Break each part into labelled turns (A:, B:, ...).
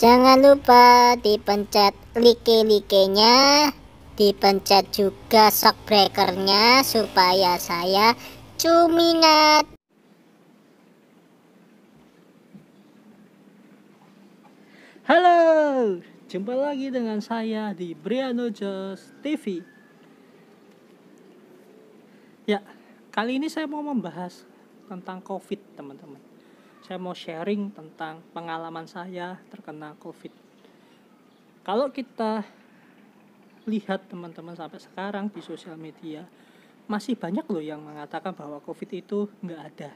A: Jangan lupa dipencet like-nya, dipencet juga shockbreakernya supaya saya cumingat.
B: Halo, jumpa lagi dengan saya di Briano Jos TV. Ya, kali ini saya mau membahas tentang COVID, teman-teman. Saya mau sharing tentang pengalaman saya terkena COVID. Kalau kita lihat teman-teman sampai sekarang di sosial media, masih banyak loh yang mengatakan bahwa COVID itu nggak ada.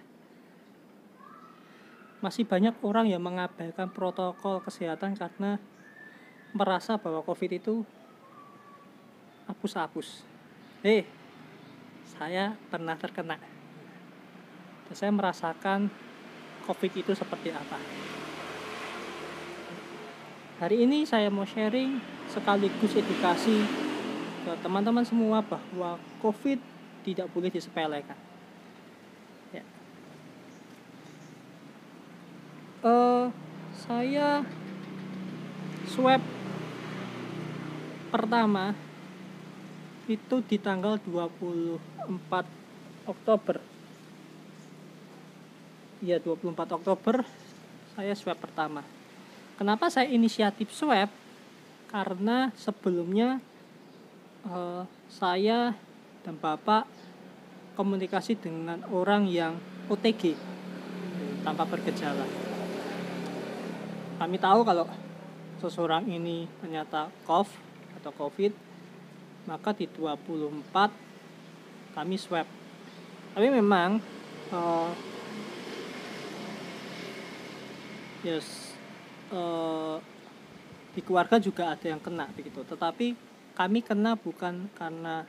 B: Masih banyak orang yang mengabaikan protokol kesehatan karena merasa bahwa COVID itu hapus-hapus. Saya pernah terkena. Dan saya merasakan COVID itu seperti apa. Hari ini saya mau sharing sekaligus edukasi ke teman-teman semua bahwa COVID tidak boleh disepelekan. Ya. Saya swab pertama itu di tanggal 24 Oktober. Ya, 24 Oktober saya swab pertama. Kenapa saya inisiatif swab? Karena sebelumnya saya dan Bapak komunikasi dengan orang yang OTG tanpa bergejala. Kami tahu kalau seseorang ini ternyata COVID, maka di 24 kami swab. Tapi memang di keluarga juga ada yang kena begitu. Tetapi kami kena bukan karena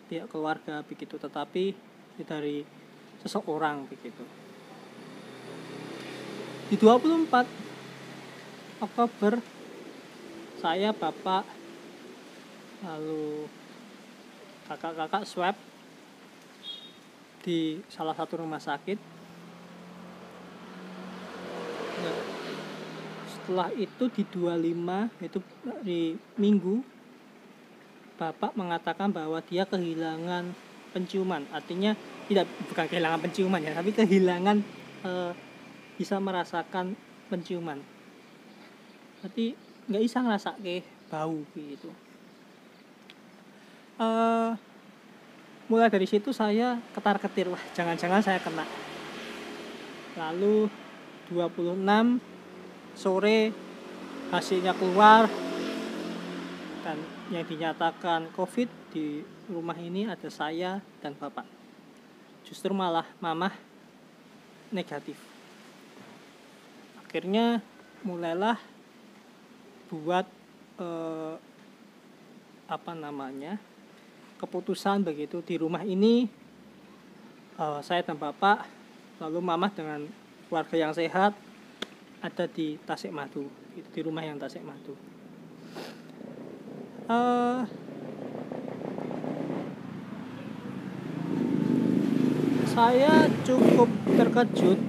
B: pihak keluarga begitu, tetapi dari seseorang begitu. Di 24 Oktober saya, Bapak, lalu kakak-kakak swab di salah satu rumah sakit. Nah, setelah itu di 25, itu di Minggu, Bapak mengatakan bahwa dia kehilangan penciuman. Artinya bukan kehilangan penciuman ya, tapi kehilangan bisa merasakan penciuman. Berarti nggak bisa ngerasa bau gitu. Mulai dari situ saya ketar-ketir, wah jangan-jangan saya kena. Lalu 26 sore hasilnya keluar dan yang dinyatakan COVID di rumah ini ada saya dan Bapak. Justru malah Mamah negatif. Akhirnya mulailah buat keputusan begitu di rumah ini. Saya dan Bapak, lalu Mamah dengan keluarga yang sehat ada di Tasikmalaya, di rumah yang Tasikmalaya. Saya cukup terkejut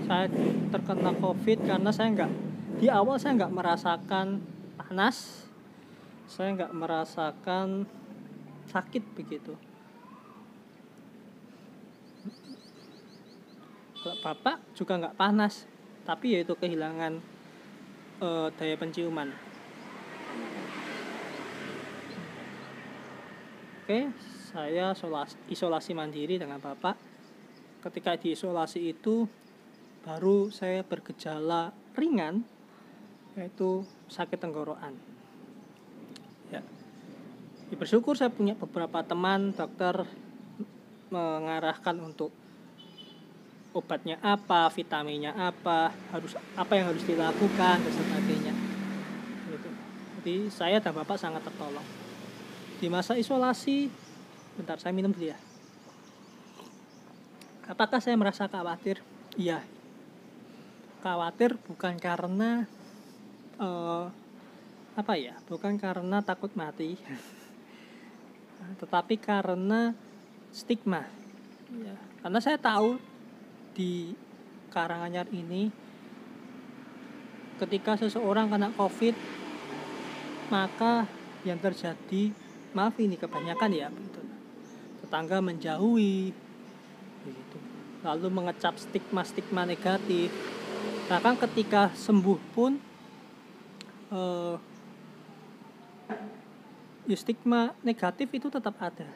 B: saya terkena COVID karena di awal saya nggak merasakan panas, saya nggak merasakan sakit begitu. Bapak juga nggak panas, tapi yaitu kehilangan daya penciuman. Oke, saya isolasi mandiri dengan Bapak. Ketika di isolasi itu baru saya bergejala ringan, yaitu sakit tenggorokan. Ya. Bersyukur saya punya beberapa teman dokter mengarahkan untuk obatnya apa, vitaminnya apa, apa yang harus dilakukan dan sebagainya. Gitu. Jadi saya dan Bapak sangat tertolong. Di masa isolasi, bentar saya minum dulu ya. Apakah saya merasa khawatir? Iya. Khawatir bukan karena bukan karena takut mati, tetapi karena stigma. Ya, karena saya tahu di Karanganyar ini ketika seseorang kena COVID, maka yang terjadi, maaf ini kebanyakan ya, begitu. Tetangga menjauhi, begitu. Lalu mengecap stigma negatif. Bahkan ketika sembuh pun stigma negatif itu tetap ada.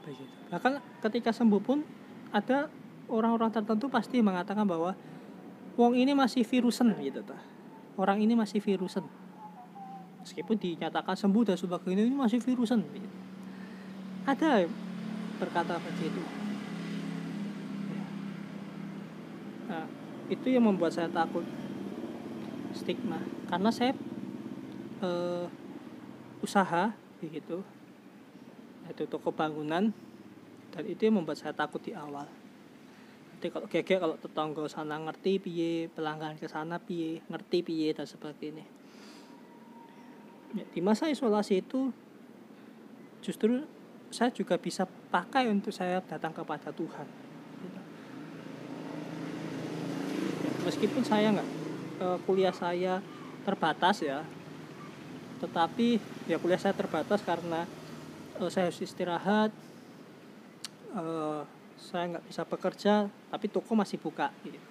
B: Begitu. Bahkan ketika sembuh pun ada orang-orang tertentu pasti mengatakan bahwa wong ini masih virusen gitu. Orang ini masih virusen. Meskipun dinyatakan sembuh dan sebagainya, ini masih virusen. Gitu. Ada berkata begitu. Nah, itu yang membuat saya takut, stigma. Karena saya usaha begitu, itu toko bangunan, dan itu yang membuat saya takut di awal. Nanti kalau gegek, kalau tetangga sana ngerti piye, pelanggan ke sana piye, ngerti piye dan sebagainya. Ya, di masa isolasi itu justru saya juga bisa pakai untuk saya datang kepada Tuhan. Ya, meskipun saya nggak, kuliah saya terbatas ya, tetapi ya kuliah saya terbatas karena saya harus istirahat, saya nggak bisa bekerja, tapi toko masih buka. Gitu.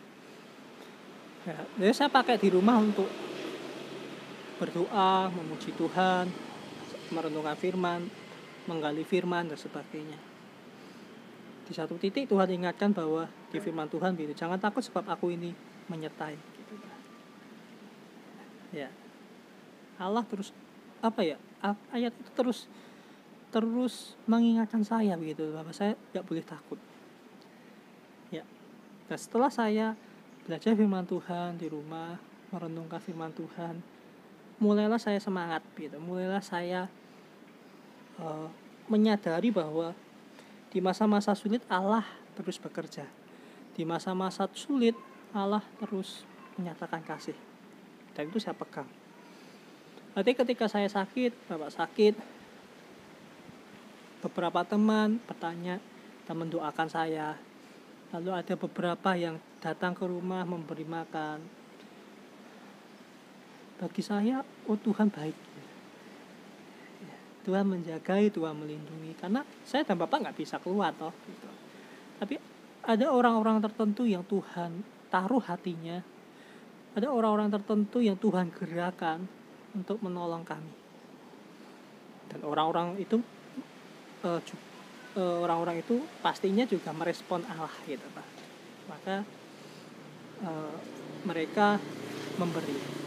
B: Ya, jadi saya pakai di rumah untuk berdoa, memuji Tuhan, merenungkan firman, menggali firman dan sebagainya. Di satu titik Tuhan ingatkan bahwa di firman Tuhan gitu, jangan takut sebab aku ini menyertai. Gitu. Ya, Allah terus ayat itu terus mengingatkan saya begitu, bahwa saya tidak boleh takut. Ya, dan setelah saya belajar firman Tuhan di rumah, merenungkan firman Tuhan, mulailah saya semangat gitu, mulailah saya menyadari bahwa di masa-masa sulit Allah terus bekerja, di masa-masa sulit Allah terus menyatakan kasih, dan itu saya pegang. Nanti ketika saya sakit, bapak sakit, beberapa teman bertanya dan mendoakan saya, lalu ada beberapa yang datang ke rumah memberi makan. Bagi saya, oh Tuhan baik, Tuhan menjagai, Tuhan melindungi, karena saya dan bapak nggak bisa keluar toh, gitu. Tapi ada orang-orang tertentu yang Tuhan taruh hatinya, ada orang-orang tertentu yang Tuhan gerakan untuk menolong kami, dan orang-orang itu pastinya juga merespon Allah gitu Pak. Maka mereka memberi.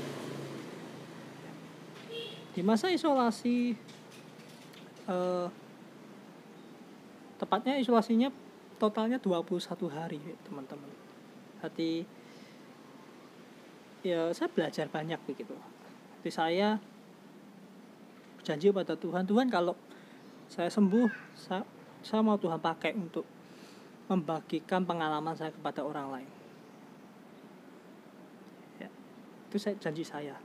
B: Di masa isolasi, tepatnya isolasinya totalnya 21 hari teman-teman. Jadi ya saya belajar banyak begitu. Jadi saya berjanji pada Tuhan kalau saya sembuh, saya mau Tuhan pakai untuk membagikan pengalaman saya kepada orang lain. Ya, itu janji saya.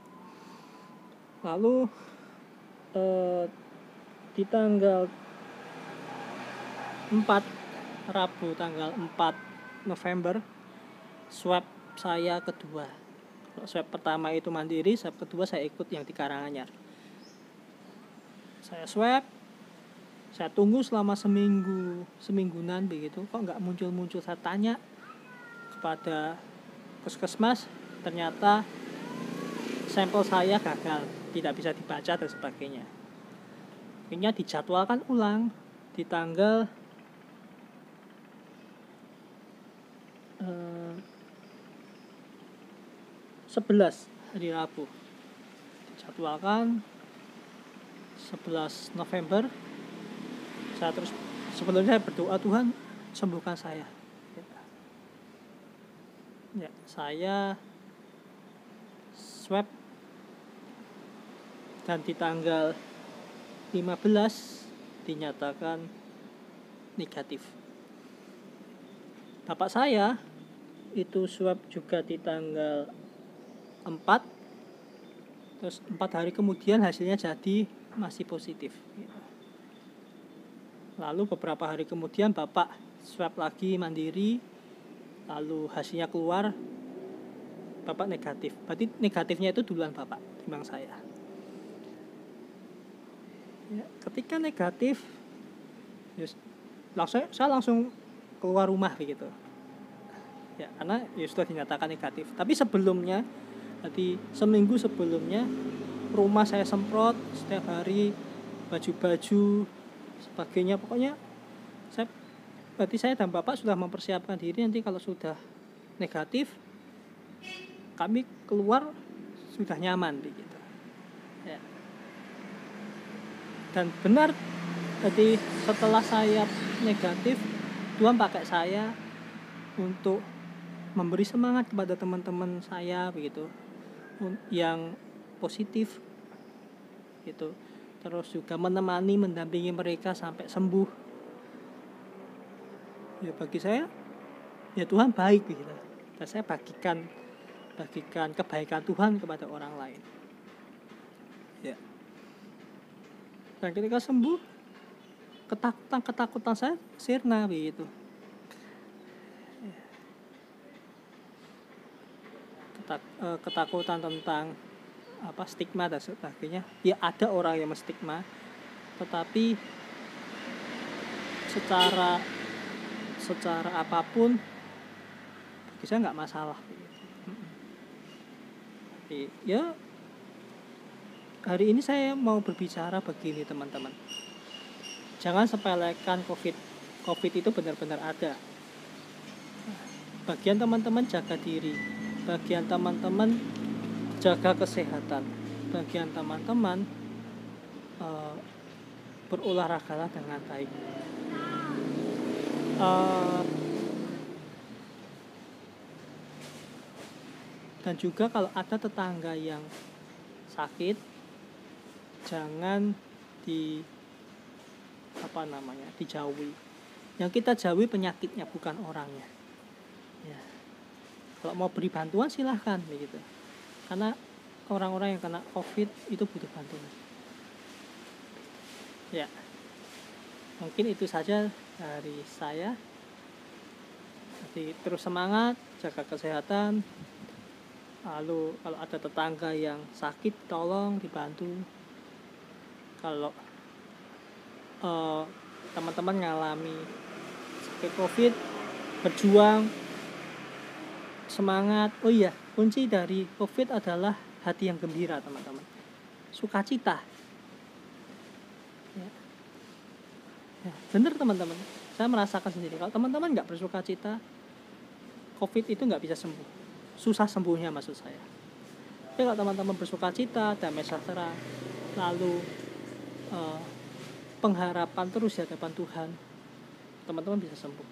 B: Lalu di tanggal 4 Rabu tanggal 4 November swab saya kedua. Swab pertama itu mandiri, swab kedua saya ikut yang di Karanganyar. Saya swab, saya tunggu selama semingguan begitu, kok nggak muncul. Saya tanya kepada puskesmas, ternyata sampel saya gagal, tidak bisa dibaca dan sebagainya. Akhirnya dijadwalkan ulang di tanggal 11 hari Rabu. Dijadwalkan 11 November. Saya terus sebelumnya berdoa, Tuhan sembuhkan saya. Ya, saya swab dan di tanggal 15 dinyatakan negatif. Bapak saya itu swab juga di tanggal 4, terus 4 hari kemudian hasilnya jadi masih positif. Lalu beberapa hari kemudian bapak swab lagi mandiri, lalu hasilnya keluar Bapak negatif. Berarti negatifnya itu duluan Bapak timbang saya. Ya, ketika negatif, saya langsung keluar rumah begitu. Ya, karena ya sudah dinyatakan negatif. Tapi sebelumnya, berarti seminggu sebelumnya, rumah saya semprot setiap hari, baju-baju sebagainya. Pokoknya berarti saya dan Bapak sudah mempersiapkan diri, nanti kalau sudah negatif kami keluar sudah nyaman begitu. Ya. Dan benar, jadi setelah saya negatif, Tuhan pakai saya untuk memberi semangat kepada teman-teman saya begitu, yang positif gitu. Terus juga menemani, mendampingi mereka sampai sembuh. Ya bagi saya, ya Tuhan baik begitu. Dan saya bagikan kebaikan Tuhan kepada orang lain. Ya. Dan ketika sembuh, ketakutan saya sirna begitu. Ketakutan tentang stigma dan sebagainya. Ya ada orang yang menstigma, tetapi secara apapun bagi saya nggak masalah. Ya hari ini saya mau berbicara begini teman-teman, jangan sepelekan COVID itu benar-benar ada. Bagian teman-teman jaga diri, bagian teman-teman jaga kesehatan, bagian teman-teman berolahragalah dengan baik. Dan juga kalau ada tetangga yang sakit, jangan dijauhi. Yang kita jauhi penyakitnya, bukan orangnya. Ya. Kalau mau beri bantuan silahkan begitu. Karena orang-orang yang kena COVID itu butuh bantuan. Ya. Mungkin itu saja dari saya. Jadi terus semangat, jaga kesehatan. Lalu kalau ada tetangga yang sakit, tolong dibantu. Kalau teman-teman ngalami sakit COVID, berjuang, semangat. Oh iya, kunci dari COVID adalah hati yang gembira teman-teman, sukacita. Ya, benar teman-teman, saya merasakan sendiri. Kalau teman-teman nggak bersukacita, COVID itu nggak bisa sembuh. Susah sembuhnya maksud saya. Tapi kalau teman-teman bersukacita, damai sejahtera, lalu pengharapan terus di hadapan Tuhan, teman-teman bisa sembuh.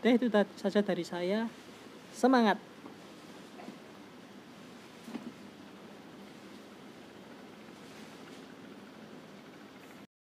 B: Dan itu saja dari saya. Semangat!